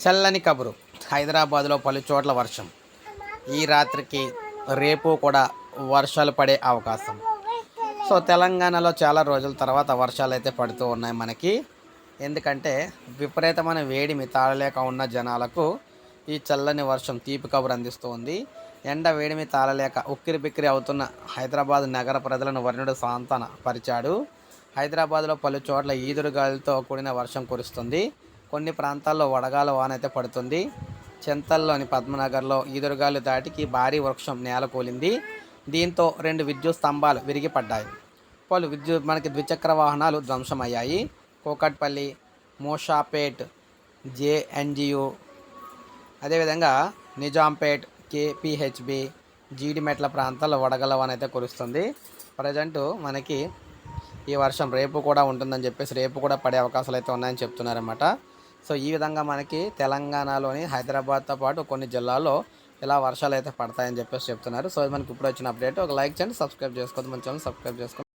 చల్లని కబురు. హైదరాబాద్లో పలు చోట్ల వర్షం. ఈ రాత్రికి రేపు కూడా వర్షాలు పడే అవకాశం. సో తెలంగాణలో చాలా రోజుల తర్వాత వర్షాలు అయితే పడుతూ ఉన్నాయి మనకి. ఎందుకంటే విపరీతమైన వేడిమి తాళలేక ఉన్న జనాలకు ఈ చల్లని వర్షం తీపి కబురు అందిస్తూ ఉంది. ఎండ వేడిమి తాళలేక ఉక్కిరి బిక్కిరి అవుతున్న హైదరాబాద్ నగర ప్రజలను వర్ణుడు సాంతన పరిచాడు. హైదరాబాద్లో పలు చోట్ల ఈదురుగాలులతో కూడిన వర్షం కురుస్తుంది. కొన్ని ప్రాంతాల్లో వడగాల వాన అయితే పడుతుంది. చింతల్లోని పద్మనగర్లో ఈదురుగాలు దాటికి భారీ వృక్షం నేలకూలింది. దీంతో 2 విద్యుత్ స్తంభాలు విరిగిపడ్డాయి. పలు మనకి ద్విచక్ర వాహనాలు ధ్వంసమయ్యాయి. కూకట్పల్లి, మూషాపేట్, జేఎన్జియు, అదేవిధంగా నిజాంపేట్, కేపీహెచ్బి, జీడిమెట్ల ప్రాంతాల్లో వడగల వాన అయితే కురుస్తుంది. ప్రజెంటు మనకి ఈ వర్షం రేపు కూడా ఉంటుందని చెప్పేసి రేపు కూడా పడే అవకాశాలు అయితే ఉన్నాయని చెప్తున్నారన్నమాట. సో ఈ విధంగా మనకి తెలంగాణలోని హైదరాబాద్తో పాటు కొన్ని జిల్లాల్లో ఇలా వర్షాలు అయితే పడతాయని చెప్పేసి చెప్తున్నారు. సో మనకి ఇప్పుడు వచ్చిన అప్డేట్. ఒక లైక్ చేయండి, సబ్స్క్రైబ్ చేసుకోవద్దు, మన ఛానల్ సబ్స్క్రైబ్ చేసుకోండి.